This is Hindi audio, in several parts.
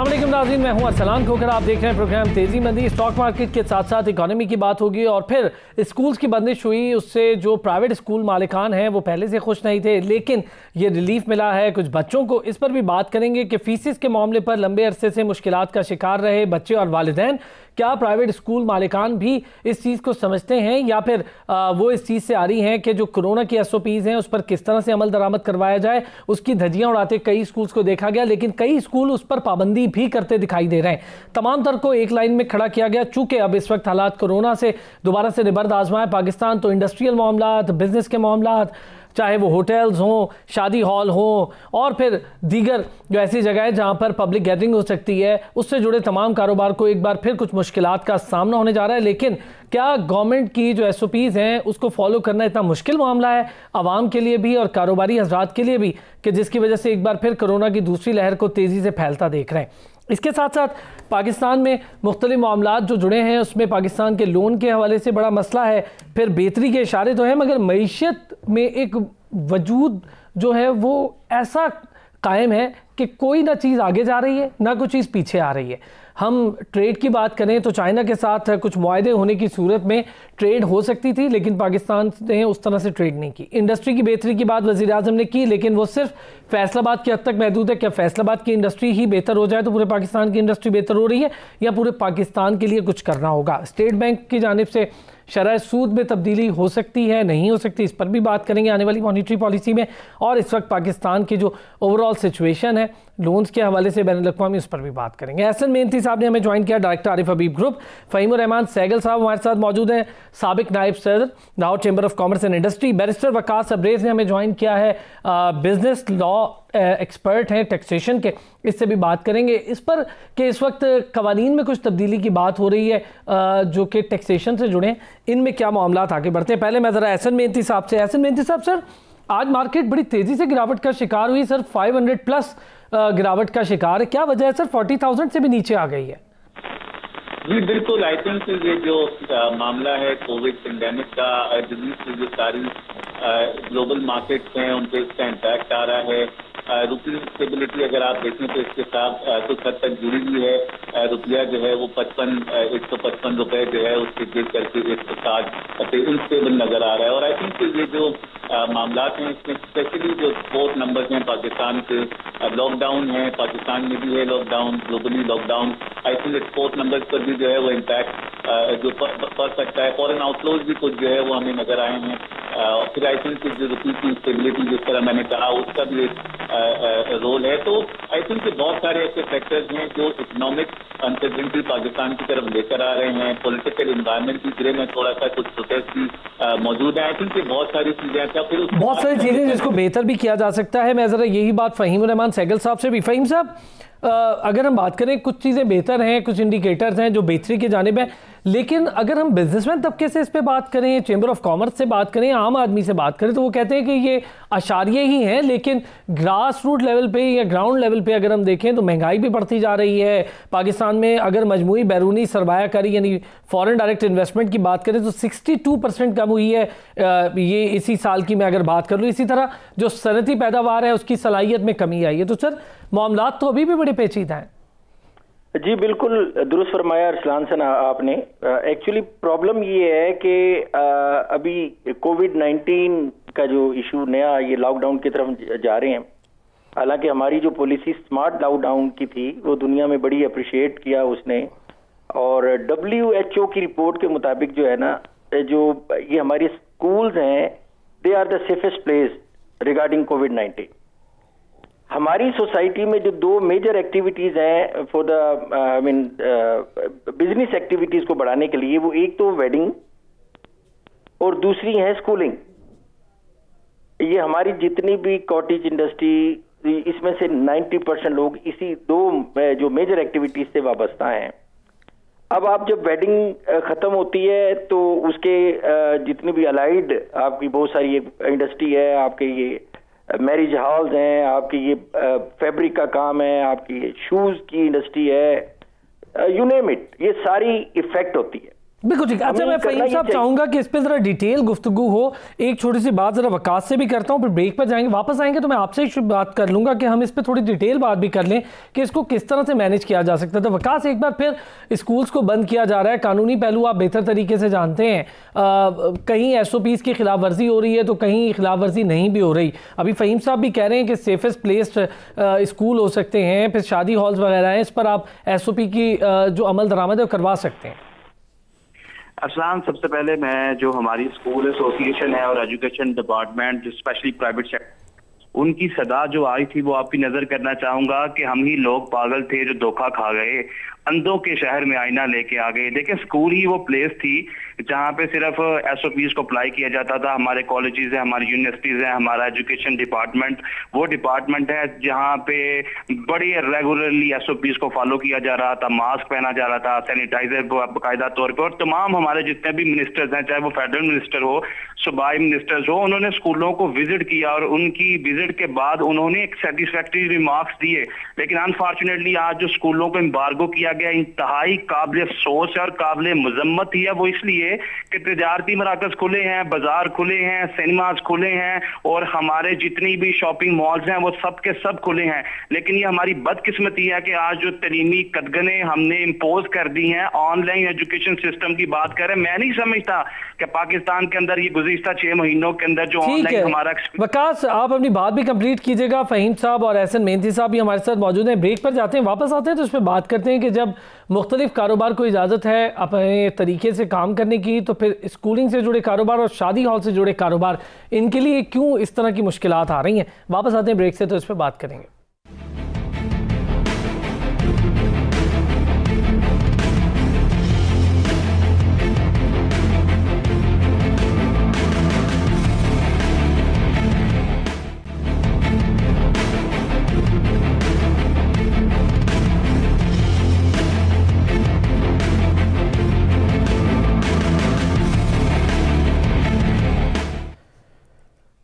अस्सलाम वालेकुम नाज़रीन, मैं हूं अरसलान खोखर। आप देख रहे हैं प्रोग्राम तेजी मंदी। स्टॉक मार्केट के साथ साथ इकोनॉमी की बात होगी और फिर स्कूल्स की बंदिश हुई, उससे जो प्राइवेट स्कूल मालिकान हैं वो पहले से खुश नहीं थे, लेकिन ये रिलीफ मिला है कुछ बच्चों को। इस पर भी बात करेंगे कि फीसिस के मामले पर लंबे अरसे से मुश्किलात का शिकार रहे बच्चे और वालिदैन। क्या प्राइवेट स्कूल मालिकान भी इस चीज़ को समझते हैं या फिर वो इस चीज़ से आ रही हैं कि जो कोरोना की SOPs हैं उस पर किस तरह से अमल दरामद करवाया जाए, उसकी धज्जियां उड़ाते कई स्कूल्स को देखा गया, लेकिन कई स्कूल उस पर पाबंदी भी करते दिखाई दे रहे हैं। तमाम तर को एक लाइन में खड़ा किया गया। चूंकि अब इस वक्त हालात कोरोना से दोबारा से निबर्द आजमाए पाकिस्तान, तो इंडस्ट्रियल मामलात, बिजनेस के मामलात, चाहे वो होटल्स हों, शादी हॉल हों और फिर दीगर जो ऐसी जगह है जहां पर पब्लिक गैदरिंग हो सकती है, उससे जुड़े तमाम कारोबार को एक बार फिर कुछ मुश्किलात का सामना होने जा रहा है। लेकिन क्या गवर्नमेंट की जो SOPs हैं उसको फॉलो करना इतना मुश्किल मामला है आवाम के लिए भी और कारोबारी हजरात के लिए भी, कि जिसकी वजह से एक बार फिर कोरोना की दूसरी लहर को तेज़ी से फैलता देख रहे हैं। इसके साथ साथ पाकिस्तान में मुख्तलिफ मामलात जो जुड़े हैं, उसमें पाकिस्तान के लोन के हवाले से बड़ा मसला है। फिर बेहतरी के इशारे तो हैं, मगर मईशत में एक वजूद जो है वो ऐसा कायम है कि कोई ना चीज़ आगे जा रही है ना कोई चीज़ पीछे आ रही है। हम ट्रेड की बात करें तो चाइना के साथ कुछ मुआहदे होने की सूरत में ट्रेड हो सकती थी, लेकिन पाकिस्तान ने उस तरह से ट्रेड नहीं की। इंडस्ट्री की बेहतरी की बात वज़ीर आज़म ने की, लेकिन वो सिर्फ फैसलाबाद की हद तक महदूद है। क्या फैसलाबाद की इंडस्ट्री ही बेहतर हो जाए तो पूरे पाकिस्तान की इंडस्ट्री बेहतर हो रही है, या पूरे पाकिस्तान के लिए कुछ करना होगा? स्टेट बैंक की जानिब से शरह सूद में तब्दीली हो सकती है, नहीं हो सकती, इस पर भी बात करेंगे आने वाली मॉनिटरी पॉलिसी में। और इस वक्त पाकिस्तान की जो ओवरऑल सिचुएशन है लोन्स के हवाले से बैनुल-अक़वामी, उस पर भी बात करेंगे। एहसन मेहनती साहब ने हमें ज्वाइन किया, डायरेक्टर आरिफ हबीब ग्रुप। फ़हीमुर रहमान सहगल साहब हमारे साथ मौजूद हैं, साबिक नायब सदर Lahore chamber of commerce and industry. Barrister Waqas Abrez ने हमें ज्वाइन किया है, बिजनेस लॉ एक्सपर्ट हैं टैक्सेशन के। इससे भी बात करेंगे इस पर कि इस वक्त कवानीन में कुछ तब्दीली की बात हो रही है जो कि टैक्सेशन से जुड़े हैं, इनमें क्या मामलात आगे बढ़ते हैं। पहले मैं ज़रा एहसन मेहनती साहब से। एहसन मेहनती साहब, सर आज मार्केट बड़ी तेज़ी से गिरावट का शिकार हुई, सर 500 प्लस गिरावट का शिकार है। क्या वजह है सर, 40,000 से भी नीचे आ गई है? जी बिल्कुल, आई थिंक ये जो मामला है कोविड पेंडेमिक का, जो सारी ग्लोबल मार्केट्स हैं उन पर इसका इम्पैक्ट आ रहा है। रुपये स्टेबिलिटी अगर आप देखें तो इसके साथ कुछ हद तक जुड़ी हुई है। रुपया जो है वो 155 रुपए जो है उसके गिर करके 160 पे इनस्टेबल नजर आ रहा है। और आई थिंक ये जो मामलात हैं इसमें स्पेशली जो स्पोर्ट नंबर्स हैं पाकिस्तान के, लॉकडाउन है, पाकिस्तान में भी है lockdown, globally lockdown, I think sport numbers पर भी जो है वो इम्पैक्ट जो पड़ सकता है। फॉरेन आउटफ्लोज भी कुछ जो है वो हमें नजर आए हैं। फिर आई थिंक जो रुपये की स्टेबिलिटी जिस तरह मैंने कहा उसका भी एक रोल है। तो आई थिंक बहुत सारे ऐसे फैक्टर्स हैं जो इकोनॉमिक अनसर्टेनिटी पाकिस्तान की तरफ लेकर आ रहे हैं। पॉलिटिकल इन्वायरमेंट की तरह में थोड़ा सा कुछ प्रोटेस्ट भी मौजूद है। आई थिंक ये बहुत सारी चीजें हैं, फिर बहुत सारी चीजें जिसको बेहतर भी किया जा सकता है। मैं जरा यही बात फ़हीमुर रहमान सहगल साहब से भी। फ़हीम साहब, अगर हम बात करें कुछ चीज़ें बेहतर हैं, कुछ इंडिकेटर्स हैं जो बेहतरी की जानिब है, लेकिन अगर हम बिजनेसमैन तबके से इस पे बात करें, चैम्बर ऑफ कॉमर्स से बात करें, आम आदमी से बात करें, तो वो कहते हैं कि ये आशारिये ही हैं, लेकिन ग्रास रूट लेवल पे या ग्राउंड लेवल पे अगर हम देखें तो महंगाई भी बढ़ती जा रही है पाकिस्तान में। अगर मजमूई बैरूनी सरमायाकारी यानी फॉरेन डायरेक्ट इन्वेस्टमेंट की बात करें तो 62% कम हुई है ये इसी साल की मैं अगर बात कर लूँ। इसी तरह जो सनती पैदावार है उसकी सलाहियत में कमी आई है। तो सर मामलात तो अभी भी बड़े पेचीदा हैं। जी बिल्कुल दुरुस्त फरमाया अरसलान सना आपने। एक्चुअली प्रॉब्लम ये है कि अभी कोविड-19 का जो इशू नया ये लॉकडाउन की तरफ जा रहे हैं। हालांकि हमारी जो पॉलिसी स्मार्ट लॉकडाउन की थी वो दुनिया में बड़ी अप्रिशिएट किया उसने। और WHO की रिपोर्ट के मुताबिक जो है ना, जो ये हमारे स्कूल्स हैं they are the safest place regarding कोविड-19। हमारी सोसाइटी में जो दो मेजर एक्टिविटीज हैं फॉर द बिजनेस एक्टिविटीज को बढ़ाने के लिए, वो एक तो वेडिंग और दूसरी है स्कूलिंग। ये हमारी जितनी भी कॉटेज इंडस्ट्री, इसमें से 90% लोग इसी दो जो मेजर एक्टिविटीज से वाबस्ता हैं। अब आप जब वेडिंग खत्म होती है तो उसके जितनी भी अलाइड आपकी बहुत सारी इंडस्ट्री है, आपके ये मैरिज हॉल्स हैं, आपकी ये फैब्रिक का काम है, आपकी ये शूज की इंडस्ट्री है, यू नेम इट, ये सारी इफेक्ट होती है। बिल्कुल ठीक। अच्छा, मैं फहीम साहब चाहूंगा कि इस पे जरा डिटेल गुफ्तगू हो। एक छोटी सी बात जरा वकास से भी करता हूँ, फिर ब्रेक पर जाएंगे, वापस आएंगे तो मैं आपसे ही बात कर लूंगा कि हम इस पे थोड़ी डिटेल बात भी कर लें कि इसको किस तरह से मैनेज किया जा सकता है। तो वकास, एक बार फिर स्कूल्स को बंद किया जा रहा है, कानूनी पहलू आप बेहतर तरीके से जानते हैं, कहीं SOPs की खिलाफ वर्जी हो रही है तो कहीं खिलाफ वर्जी नहीं भी हो रही। अभी फहीम साहब भी कह रहे हैं कि सेफेस्ट प्लेस्ड स्कूल हो सकते हैं, फिर शादी हॉल्स वगैरह हैं, इस पर आप SOP की जो अमल दरामद है वो करवा सकते हैं। अरसलान, सबसे पहले मैं जो हमारी स्कूल एसोसिएशन है और एजुकेशन डिपार्टमेंट जो स्पेशली प्राइवेट सेक्टर, उनकी सदा जो आई थी वो आपकी नजर करना चाहूंगा कि हम ही लोग पागल थे जो धोखा खा गए, अंधों के शहर में आईना लेके आ गए। देखिए, स्कूल ही वो प्लेस थी जहाँ पे सिर्फ SOPs को अप्लाई किया जाता था। हमारे कॉलेजेस हैं, हमारी यूनिवर्सिटीज हैं, हमारा एजुकेशन डिपार्टमेंट वो डिपार्टमेंट है जहाँ पे बड़ी रेगुलरली SOPs को फॉलो किया जा रहा था, मास्क पहना जा रहा था, सैनिटाइजर बाकायदा तौर पर। और तमाम हमारे जितने भी मिनिस्टर्स हैं, चाहे वो फेडरल मिनिस्टर हो, सूबाई मिनिस्टर्स हो, उन्होंने स्कूलों को विजिट किया और उनकी विजिट के बाद उन्होंने एक सेटिस्फैक्टरी रिमार्क्स दिए। लेकिन अनफॉर्चुनेटली आज जो स्कूलों को एम्बार्गो किया गया इंतहाई काबिल अफसोस है और काबिल मजम्मत ही है। वो इसलिए कि तजारती मराकज खुले हैं, बाजार खुले हैं, सिनेमाज खुले हैं और हमारे जितनी भी शॉपिंग मॉल्स हैं वो सब के सब खुले हैं। लेकिन ये हमारी बदकिस्मती है कि आज जो तलीमी कदगने हमने इम्पोज कर दी हैं, ऑनलाइन एजुकेशन सिस्टम की बात करें, मैं नहीं समझता कि पाकिस्तान के अंदर ये गुज़िश्ता 6 महीनों के अंदर जो ऑनलाइन हमारा। वकास, आप अपनी बात भी कंप्लीट कीजिएगा। फहीम साहब और एहसन मेहंदी साहब भी हमारे साथ मौजूद हैं। ब्रेक पर जाते हैं, वापस आते हैं तो उस पर बात करते हैं कि जब मुख्तलिफ कारोबार को इजाज़त है अपने तरीके से काम करने की, तो फिर स्कूलिंग से जुड़े कारोबार और शादी हॉल से जुड़े कारोबार, इनके लिए क्यों इस तरह की मुश्किलात आ रही हैं। वापस आते हैं ब्रेक से तो इस पर बात करेंगे।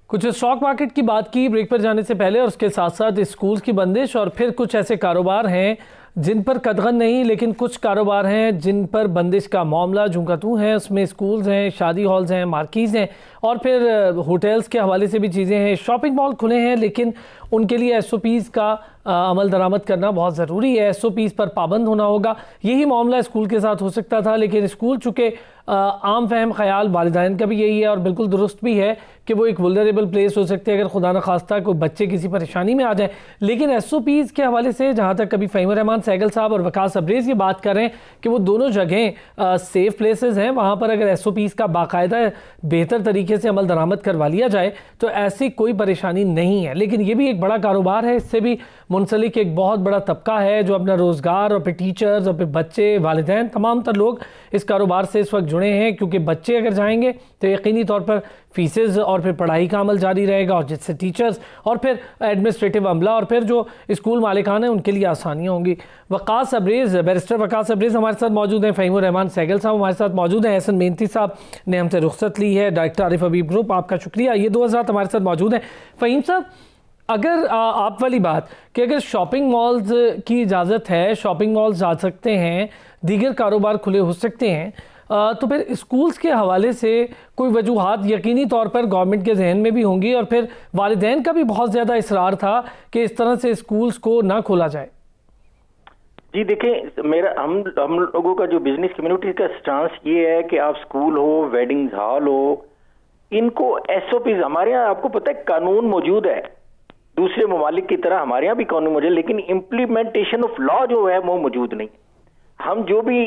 कुछ स्टॉक मार्केट की बात की ब्रेक पर जाने से पहले, और उसके साथ साथ स्कूल्स की बंदिश, और फिर कुछ ऐसे कारोबार हैं जिन पर कदगन नहीं, लेकिन कुछ कारोबार हैं जिन पर बंदिश का मामला झुमका तू है। उसमें स्कूल्स हैं, शादी हॉल्स हैं, मार्कीज़ हैं, और फिर होटल्स के हवाले से भी चीज़ें हैं। शॉपिंग मॉल खुले हैं लेकिन उनके लिए SOPs का अमल दरामद करना बहुत ज़रूरी है। SOPs पर पाबंद होना होगा। यही मामला स्कूल के साथ हो सकता था, लेकिन स्कूल चूँकि आम फहम ख्याल वालिदैन का भी यही है और बिल्कुल दुरुस्त भी है कि वो एक वुलनरेबल प्लेस हो सकती है अगर खुदा न खास्ता कोई बच्चे किसी परेशानी में आ जाए। लेकिन SOPs के हवाले से जहाँ तक कभी फ़हीम रहमान सहगल साहब और वकास अब्रेज़ ये बात कर रहे हैं कि वो दोनों जगहें सेफ़ प्लेसेस हैं, वहाँ पर अगर SOPs का बाकायदा बेहतर तरीके से अमल दरामद करवा लिया जाए तो ऐसी कोई परेशानी नहीं है। लेकिन ये भी एक बड़ा कारोबार है, इससे भी मुंसलिक एक बहुत बड़ा तबका है जो अपना रोज़गार, और फिर टीचर्स, और फिर बच्चे, वालिदैन, तमाम तर लोग इस कारोबार से इस वक्त जुड़े हैं। क्योंकि बच्चे अगर जाएंगे तो यकीनी तौर पर फीसेस और फिर पढ़ाई का अमल जारी रहेगा, और जिससे टीचर्स और फिर एडमिनिस्ट्रेटिव अमला और फिर जो स्कूल मालिकान हैं उनके लिए आसानियाँ होंगी। वकास अब्रेज़, बैरिस्टर वकास अब्रेज़ हमारे साथ मौजूद हैं। फ़हीम रहमान सहगल साहब हमारे साथ मौजूद हैं। एहसन मेहंदी साहब ने हमसे रुख्सत ली है, डायरेक्टर आरिफ हबीब ग्रुप, आपका शुक्रिया। ये 2 हज़रात हमारे साथ मौजूद हैं। फ़हीम साहब, अगर आप वाली बात कि अगर शॉपिंग मॉल्स की इजाज़त है, शॉपिंग मॉल्स जा सकते हैं, दीगर कारोबार खुले हो सकते हैं, तो फिर स्कूल्स के हवाले से कोई वजूहात यकीनी तौर पर गवर्नमेंट के जहन में भी होंगी, और फिर वालिदैन का भी बहुत ज़्यादा इसरार था कि इस तरह से स्कूल्स को ना खोला जाए। जी देखिए, मेरा हम लोगों का जो बिजनेस कम्युनिटी का स्टांस ये है कि आप स्कूल हो, वेडिंग हॉल हो, इनको SOPs, हमारे यहाँ आपको पता है कानून मौजूद है, दूसरे ममालिक की तरह हमारे यहाँ भी कानून मौजूद है, लेकिन इम्प्लीमेंटेशन ऑफ लॉ जो है वो मौजूद नहीं। हम जो भी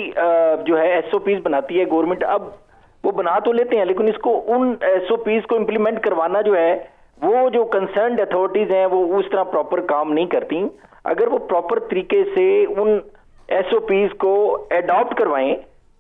जो है SOPs बनाती है गवर्नमेंट, अब वो बना तो लेते हैं लेकिन इसको उन SOPs को इम्प्लीमेंट करवाना जो है वो जो कंसर्न्ड अथॉरिटीज हैं वो उस तरह प्रॉपर काम नहीं करती। अगर वो प्रॉपर तरीके से उन SOPs को एडॉप्ट करवाएं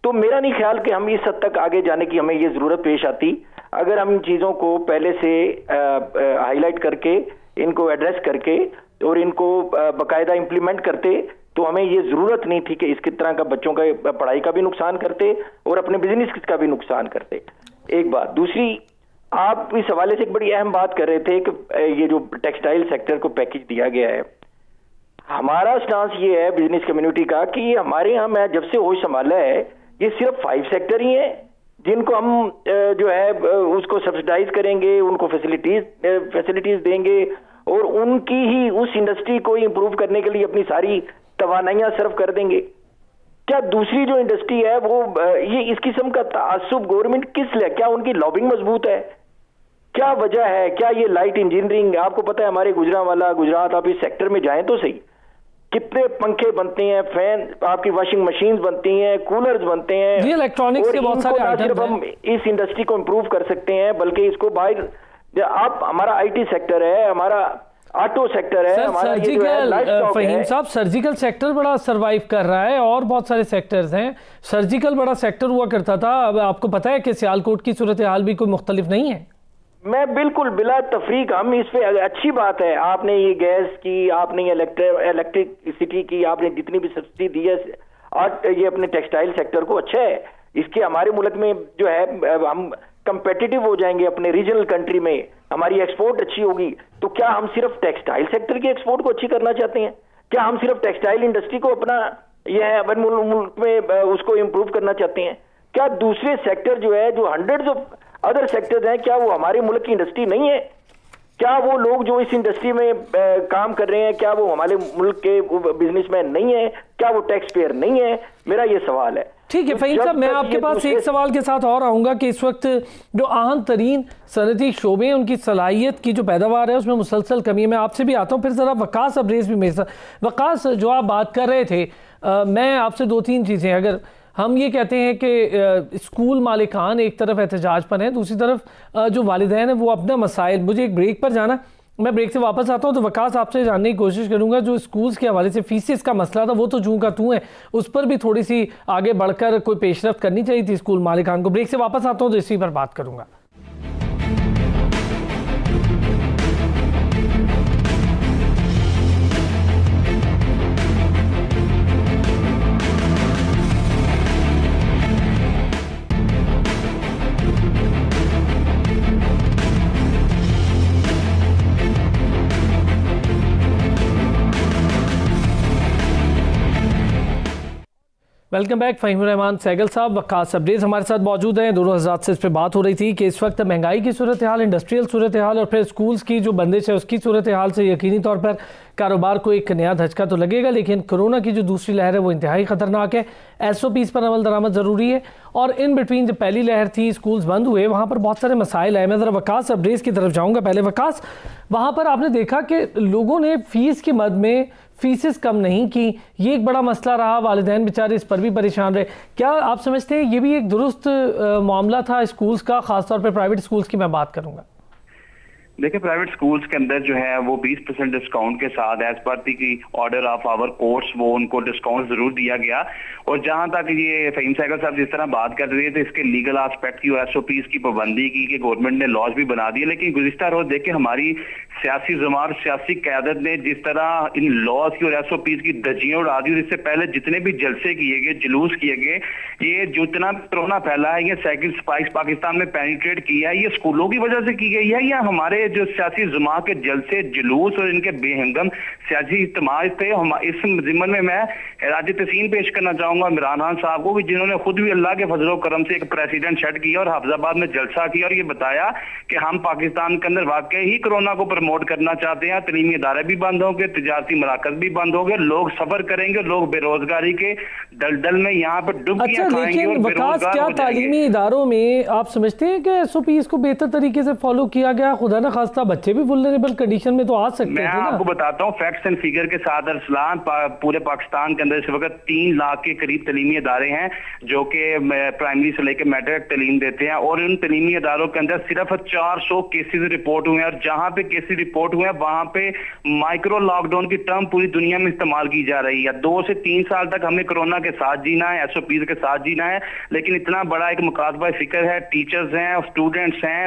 तो मेरा नहीं ख्याल कि हम इस हद तक आगे जाने की हमें ये जरूरत पेश आती। अगर हम इन चीजों को पहले से हाईलाइट करके, इनको एड्रेस करके और इनको बाकायदा इम्प्लीमेंट करते तो हमें ये जरूरत नहीं थी कि इसकी तरह का बच्चों का पढ़ाई का भी नुकसान करते और अपने बिजनेस का भी नुकसान करते। एक बात। दूसरी, आप इस हवाले से एक बड़ी अहम बात कर रहे थे कि ये जो टेक्सटाइल सेक्टर को पैकेज दिया गया है, हमारा स्टांस ये है बिजनेस कम्युनिटी का कि हमारे यहाँ, मैं जब से होश संभाला है, ये सिर्फ 5 सेक्टर ही हैं जिनको हम जो है उसको सब्सिडाइज करेंगे, उनको फैसिलिटीज देंगे और उनकी ही उस इंडस्ट्री को इंप्रूव करने के लिए अपनी सारी तवानाइयां सर्व कर देंगे। क्या दूसरी जो इंडस्ट्री है वो ये इस किस्म का तासुब गवर्नमेंट किस लिए, क्या उनकी लॉबिंग मजबूत है, क्या वजह है? क्या ये लाइट इंजीनियरिंग, आपको पता है हमारे गुजरात आप इस सेक्टर में जाएं तो सही, कितने पंखे बनते हैं, फैन, आपकी वॉशिंग मशीन बनती हैं, कूलर्स बनते हैं, ये इलेक्ट्रॉनिक्स के बहुत सारे आइटम्स हैं। हम इस इंडस्ट्री को इंप्रूव कर सकते हैं, बल्कि इसको बाहर आप हमारा आईटी सेक्टर है, हमारा ऑटो सेक्टर है, हमारा सर्जिकल, फहीम साहब सर्जिकल सेक्टर बड़ा सरवाइव कर रहा है और बहुत सारे सेक्टर्स हैं। सर्जिकल बड़ा सेक्टर हुआ करता था, अब आपको पता है कि सियालकोट की सूरत हाल भी कोई मुख्तलिफ नहीं है। मैं बिल्कुल बिला तफरीक, हम इस पे अच्छी बात है, आपने ये गैस की, आपने ये इलेक्ट्रिसिटी की, आपने जितनी भी सब्सिडी दी है और ये अपने टेक्सटाइल सेक्टर को अच्छा है, इसके हमारे मुल्क में जो है हम कंपेटिटिव हो जाएंगे अपने रीजनल कंट्री में, हमारी एक्सपोर्ट अच्छी होगी। तो क्या हम सिर्फ टेक्सटाइल सेक्टर की एक्सपोर्ट को अच्छी करना चाहते हैं? क्या हम सिर्फ टेक्सटाइल इंडस्ट्री को अपना यह अपन मुल्क में उसको इम्प्रूव करना चाहते हैं? क्या दूसरे सेक्टर जो है, जो हंड्रेड्स ऑफ अदर सेक्टर्स हैं, क्या वो हमारे मुल्क की इंडस्ट्री नहीं है? क्या वो लोग जो इस इंडस्ट्री में काम कर रहे हैं, क्या वो हमारे मुल्क के बिजनेसमैन नहीं है? क्या वो टैक्स पेयर नहीं है? मेरा ये सवाल है। ठीक है फहीम साहब, मैं आपके पास एक सवाल के साथ और आऊँगा कि इस वक्त जो अहम तरीन सनती शोबे हैं उनकी सलाहियत की जो पैदावार है उसमें मुसलसल कमी है। मैं आपसे भी आता हूँ, फिर ज़रा वकास अब्रेज़ भी मेरे साथ। वकास, जो आप बात कर रहे थे, मैं आपसे 2-3 चीज़ें, अगर हम ये कहते हैं कि स्कूल मालिकान एक तरफ एहतजाज पर हैं, दूसरी तरफ जो वालिदैन हैं वो अपना मसाइल, मुझे एक ब्रेक पर जाना, मैं ब्रेक से वापस आता हूं तो वकास आपसे जानने की कोशिश करूंगा जो स्कूल्स के हवाले से फीसेस का मसला था वो तो जूं का तू है, उस पर भी थोड़ी सी आगे बढ़कर कोई पेशरफ्त करनी चाहिए थी स्कूल मालिकान को। ब्रेक से वापस आता हूं तो इसी पर बात करूंगा। Welcome back. फ़हीम रहमान सहगल साहब, वकास अब्रेज़ हमारे साथ मौजूद हैं। दोनों हज़रात से इस पर बात हो रही थी कि इस वक्त महंगाई की सूरत हाल, इंडस्ट्रियल सूरत हाल और फिर स्कूल्स की जो बंदिश है उसकी सूरत हाल से यकीनी तौर पर कारोबार को एक नया धचका तो लगेगा, लेकिन कोरोना की जो दूसरी लहर है वो इंतहाई ख़तरनाक है। SOPs पर अमल दरामद ज़रूरी है और इन बिटवीन जब पहली लहर थी, स्कूल्स बंद हुए, वहाँ पर बहुत सारे मसाइल आए। मैं ज़रा वकास अब्रेज़ की तरफ जाऊँगा पहले। वकास, वहाँ पर आपने देखा कि लोगों ने फ़ीस की मद में फीसेस कम नहीं की, ये एक बड़ा मसला रहा, वालिदैन बेचारे इस पर भी परेशान रहे। क्या आप समझते हैं ये भी एक दुरुस्त मामला था स्कूल्स का, खासतौर पर प्राइवेट स्कूल्स की मैं बात करूँगा? देखिए, प्राइवेट स्कूल्स के अंदर जो है वो 20% डिस्काउंट के साथ as per the order of our courts वो उनको डिस्काउंट जरूर दिया गया। और जहां तक ये फहीम सहगल साहब जिस तरह बात कर रहे थे इसके लीगल एस्पेक्ट की और SOPs की पाबंदी की कि गवर्नमेंट ने लॉज भी बना दिए, लेकिन गुज़िश्ता रोज देखे हमारी सियासी ज़मार सियासी क़यादत ने जिस तरह इन लॉज की और SOPs की धज्जियां उड़ा दी, और इससे पहले जितने भी जलसे किए गए, जुलूस किए गए, ये जितना कोरोना फैला है, ये साइकिल स्पाइस पाकिस्तान में पेनिट्रेट किया है, ये स्कूलों की वजह से की गई है या हमारे जो सियासी जुमा के जलसे, जुलूस और इनके बेहंगम सियासी इस्तेमाल थे? इस जिम्मन में मैं राज तहसीन पेश करना चाहूंगा इमरान खान साहब को, जिन्होंने खुद भी अल्लाह के फजलो करम से एक प्रेसिडेंट सेट किया और हाफिजाबाद में जलसा किया और ये बताया कि हम पाकिस्तान के अंदर वाकई ही कोरोना को प्रमोट करना चाहते हैं, तलीमी इदारे भी बंद होंगे, तिजारती मराकज भी बंद होंगे, लोग सफर करेंगे, लोग बेरोजगारी के दलदल में यहाँ पर डुबकियां खाएंगे और बेरोजगार हो जाएंगे। तालीमी इदारों में आप समझते हैं कि SOPs को बेहतर तरीके से फॉलो किया गया? खुदा न खास्ता बच्चे भी वुल्नरेबल कंडीशन में तो आ सकते हैं। मैं आपको बताता हूँ फैक्ट्स एंड फिगर के साथ, अरसलान पूरे पाकिस्तान के अंदर इस वक्त 3 लाख के करीब तलीमी इदारे हैं जो कि प्राइमरी से लेकर मैट्रिक तलीम देते हैं, और उन तलीमी इदारों के अंदर सिर्फ 400 केसेज रिपोर्ट हुए हैं, और जहां पे केसेज रिपोर्ट हुए हैं वहां पे माइक्रो लॉकडाउन की टर्म पूरी दुनिया में इस्तेमाल की जा रही है। 2 से 3 साल तक हमें कोरोना के साथ जीना है, SOPs के साथ जीना है, लेकिन इतना बड़ा एक मुकातबा फिक्र है, टीचर्स हैं, स्टूडेंट्स हैं,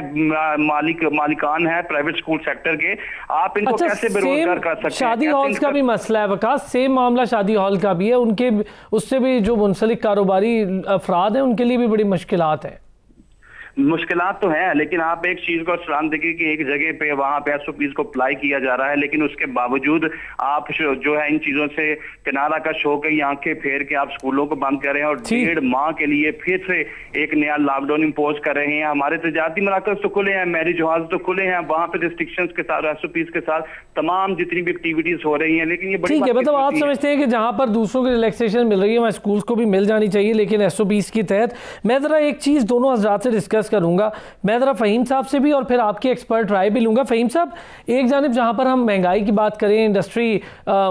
मालिकान है प्राइवेट स्कूल सेक्टर के, आप इनको कैसे बेरोजगार कर सकते हैं? शादी हॉल्स का भी मसला है वकास, सेम मामला शादी हॉल का भी है, उनके उससे भी जो मुंसलिक कारोबारी अफराद हैं उनके लिए भी बड़ी मुश्किलात है। मुश्किलात तो हैं, लेकिन आप एक चीज को सलाम देखिए कि एक जगह पे वहां पे SOPs को अप्लाई किया जा रहा है, लेकिन उसके बावजूद आप जो है इन चीजों से किनारा कश होकर आंखें फेर के आप स्कूलों को बंद कर रहे हैं और 1.5 माह के लिए फिर से एक नया लॉकडाउन इम्पोज कर रहे हैं। हमारे तजारती मराकज तो खुले हैं, मैरिज हॉल्स तो खुले हैं, वहां पे रिस्ट्रिक्शंस के साथ SOPs के साथ तमाम जितनी भी एक्टिविटीज हो रही हैं, लेकिन ये बड़ी ठीक है, मतलब आप समझते हैं कि जहां पर दूसरों को रिलैक्सेशन मिल रही है वहाँ स्कूल्स को भी मिल जानी चाहिए, लेकिन SOPs के तहत। मैं ज़रा एक चीज़ दोनों हजरात से डिस्कस करूंगा, मैं ज़रा फ़हीम साहब से भी और फिर आपकी एक्सपर्ट राय भी लूँगा। फ़हीम साहब, एक जानिब जहाँ पर हम महंगाई की बात करें, इंडस्ट्री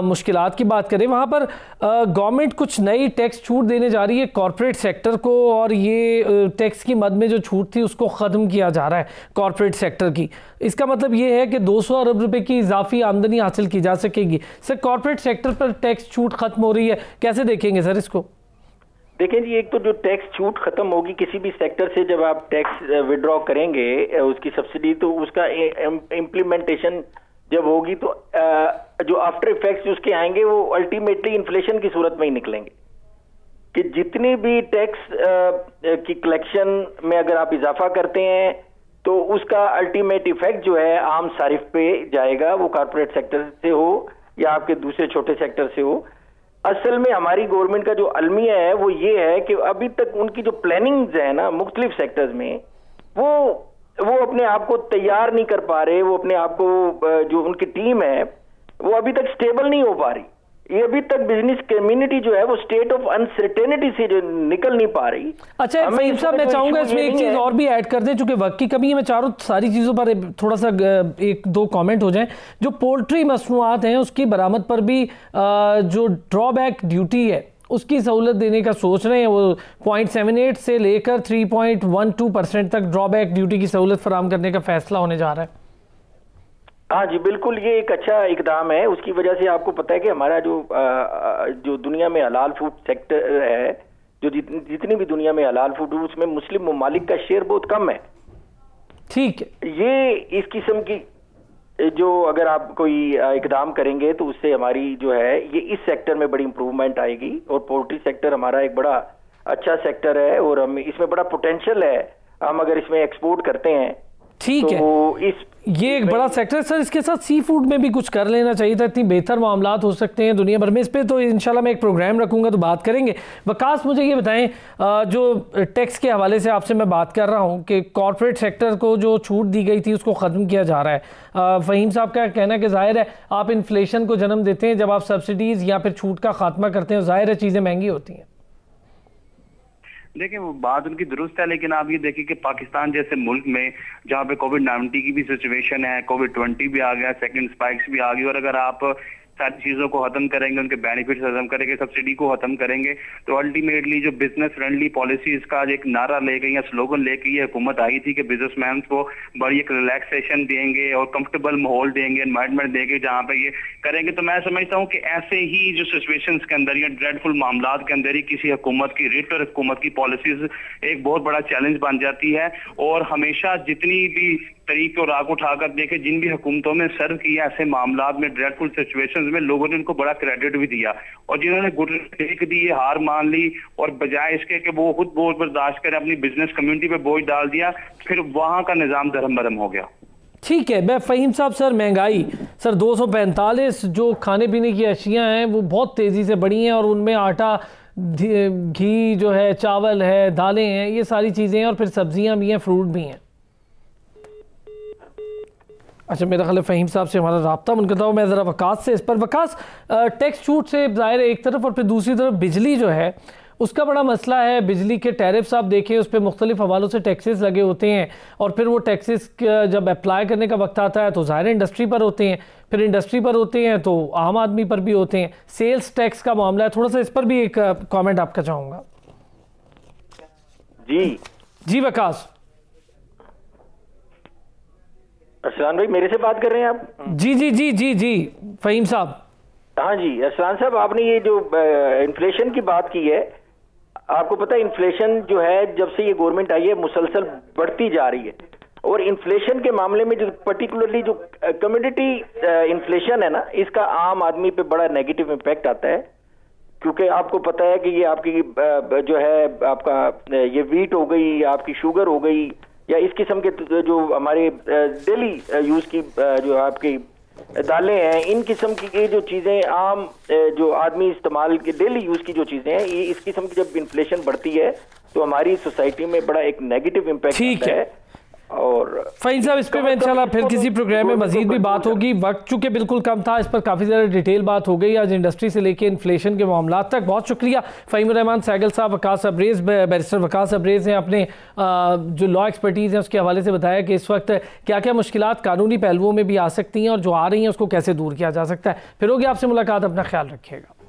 मुश्किलात की बात करें, वहाँ पर गवर्नमेंट कुछ नई टैक्स छूट देने जा रही है कॉर्पोरेट सेक्टर को, और ये टैक्स की मद में जो छूट थी उसको ख़त्म किया जा रहा है कॉर्पोरेट सेक्टर की। इसका मतलब ये है कि 200 अरब रुपए की इजाफी आमदनी हासिल की जा सकेगी। सर, कॉर्पोरेट सेक्टर पर टैक्स छूट खत्म हो रही है, कैसे देखेंगे सर इसको? देखें जी, एक तो जो टैक्स छूट खत्म होगी किसी भी सेक्टर से, जब आप टैक्स विड्रॉ करेंगे उसकी सब्सिडी, तो उसका इम्प्लीमेंटेशन जब होगी तो जो आफ्टर इफेक्ट्स उसके आएंगे वो अल्टीमेटली इन्फ्लेशन की सूरत में ही निकलेंगे। कि जितनी भी टैक्स की कलेक्शन में अगर आप इजाफा करते हैं तो उसका अल्टीमेट इफेक्ट जो है आम सारिफ पे जाएगा, वो कॉर्पोरेट सेक्टर से हो या आपके दूसरे छोटे सेक्टर से हो। असल में हमारी गवर्नमेंट का जो अलमिया है वो ये है कि अभी तक उनकी जो प्लानिंग्स है ना मुख्तलिफ सेक्टर्स में, वो अपने आप को तैयार नहीं कर पा रहे, वो अपने आप को जो उनकी टीम है वो अभी तक स्टेबल नहीं हो पा रही। ये अभी तक बिजनेस कम्युनिटी जो है वो स्टेट ऑफ अनसर्टेनिटी से जो निकल नहीं पा रही। अच्छा फ़हीम साहब, मैं चाहूंगा इसमें एक चीज और भी ऐड कर दें, चूंकि वक्त की कमी है, मैं चारों सारी चीजों पर थोड़ा सा एक दो कमेंट हो जाएं। जो पोल्ट्री मसनूआत हैं उसकी बरामद पर भी जो ड्रॉबैक ड्यूटी है उसकी सहूलत देने का सोच रहे हैं, वो 0.78 से लेकर 3.12% तक ड्रॉबैक ड्यूटी की सहूलत फराहम करने का फैसला होने जा रहा है। हाँ जी बिल्कुल, ये एक अच्छा इकदाम है। उसकी वजह से आपको पता है कि हमारा जो दुनिया में हलाल फूड सेक्टर है, जो जितनी भी दुनिया में हलाल फूड है उसमें मुस्लिम ममालिक का शेयर बहुत कम है। ठीक है, ये इस किस्म की जो अगर आप कोई इकदाम करेंगे तो उससे हमारी जो है ये इस सेक्टर में बड़ी इंप्रूवमेंट आएगी। और पोल्ट्री सेक्टर हमारा एक बड़ा अच्छा सेक्टर है और हम इसमें बड़ा पोटेंशियल है, हम अगर इसमें एक्सपोर्ट करते हैं। ठीक तो है, ये एक बड़ा सेक्टर है। सर, इसके साथ सी फूड में भी कुछ कर लेना चाहिए था, इतनी बेहतर मामलात हो सकते हैं दुनिया भर में। इस पे तो इंशाल्लाह मैं एक प्रोग्राम रखूंगा तो बात करेंगे। वकास, मुझे ये बताएं, जो टैक्स के हवाले से आपसे मैं बात कर रहा हूं कि कॉर्पोरेट सेक्टर को जो छूट दी गई थी उसको ख़त्म किया जा रहा है। फ़हीम साहब का कहना है कि ज़ाहिर है आप इन्फ्लेशन को जन्म देते हैं जब आप सब्सिडीज़ या फिर छूट का खात्मा करते हैं, ज़ाहिर है चीज़ें महंगी होती हैं। देखिए वो बात उनकी दुरुस्त है, लेकिन आप ये देखिए कि पाकिस्तान जैसे मुल्क में जहाँ पे कोविड-19 की भी सिचुएशन है, कोविड-20 भी आ गया, सेकंड स्पाइक्स भी आ गई, और अगर आप सारी चीजों को खत्म करेंगे, उनके बेनिफिट्स खत्म करेंगे, सब्सिडी को खत्म करेंगे, तो अल्टीमेटली जो बिजनेस फ्रेंडली पॉलिसीज का एक नारा लेके या स्लोगन लेके ये हुकूमत आई थी कि बिजनेसमैन को बड़ी एक रिलैक्सेशन देंगे और कंफर्टेबल माहौल देंगे, एनवायरनमेंट देंगे जहाँ पे ये करेंगे, तो मैं समझता हूँ कि ऐसे ही जो सिचुएशन के अंदर या ड्रेडफुल मामला के अंदर ही किसी हुकूमत की रिट और हुकूमत की पॉलिसीज एक बहुत बड़ा चैलेंज बन जाती है। और हमेशा जितनी भी तरीके और आग उठाकर देखे, जिन भी हुकूमतों में सर्व किया ऐसे मामला में, ड्रेडफुल सिचुएशंस में, लोगों ने उनको बड़ा क्रेडिट भी दिया, और जिन्होंने गुड टेक दी, हार मान ली और बजाय इसके कि वो खुद बोझ बर्दाश्त करें अपनी बिजनेस कम्युनिटी पे बोझ डाल दिया, फिर वहां का निजाम धर्म भरम हो गया। ठीक है, मैं फ़हीम साहब, सर महंगाई, सर 245 जो खाने पीने की अशियाँ हैं वो बहुत तेज़ी से बढ़ी हैं, और उनमें आटा, घी जो है, चावल है, दालें हैं, ये सारी चीज़ें हैं, और फिर सब्जियां भी हैं, फ्रूट भी हैं। अच्छा, मेरा ख्याल है फ़हीम साहब से हमारा राब्ता मुनक़ता हो। मैं ज़रा वकास से इस पर, वकास, टैक्स छूट से ज़ाहिर है एक तरफ, और फिर दूसरी तरफ बिजली जो है उसका बड़ा मसला है। बिजली के टैरिफ्स आप देखें, उस पर मुख्तलिफ हवालों से टैक्सेस लगे होते हैं, और फिर वो टैक्सेस जब अप्लाई करने का वक्त आता है तो ज़ाहिर इंडस्ट्री पर होते हैं, फिर इंडस्ट्री पर होते हैं तो आम आदमी पर भी होते हैं। सेल्स टैक्स का मामला है, थोड़ा सा इस पर भी एक कॉमेंट आपका चाहूँगा। जी वकास। अरसलान भाई मेरे से बात कर रहे हैं आप? जी जी जी जी जी फ़हीम साहब। हाँ जी अरसलान साहब, आपने ये जो इन्फ्लेशन की बात की है, आपको पता है इन्फ्लेशन जो है जब से ये गवर्नमेंट आई है मुसलसल बढ़ती जा रही है, और इन्फ्लेशन के मामले में जो पर्टिकुलरली जो कम्युनिटी इन्फ्लेशन है ना, इसका आम आदमी पे बड़ा नेगेटिव इम्पैक्ट आता है, क्योंकि आपको पता है कि ये आपकी जो है आपका ये वीट हो गई, आपकी शुगर हो गई, या इस किस्म के जो हमारे डेली यूज की जो आपकी दालें हैं, इन किस्म की ये जो चीजें आम जो आदमी इस्तेमाल के डेली यूज की जो चीजें हैं, ये इस किस्म की जब इन्फ्लेशन बढ़ती है तो हमारी सोसाइटी में बड़ा एक नेगेटिव इम्पैक्ट आता है। और फ़हीम साहब, इस पे मैं इंशाल्लाह फिर किसी प्रोग्राम में मजीद भी बात होगी। वक्त चूंकि बिल्कुल कम था, इस पर काफ़ी ज़्यादा डिटेल बात हो गई आज इंडस्ट्री से लेके इन्फ्लेशन के मामला तक। बहुत शुक्रिया फ़हीम रहमान सहगल साहब। वकास अब्रेज़, बैरिस्टर वकास अब्रेज़ ने अपने जो लॉ एक्सपर्टीज़ है उसके हवाले से बताया कि इस वक्त क्या क्या मुश्किलात कानूनी पहलुओं में भी आ सकती हैं और जो आ रही हैं उसको कैसे दूर किया जा सकता है। फिर होगी आपसे मुलाकात, अपना ख्याल रखिएगा।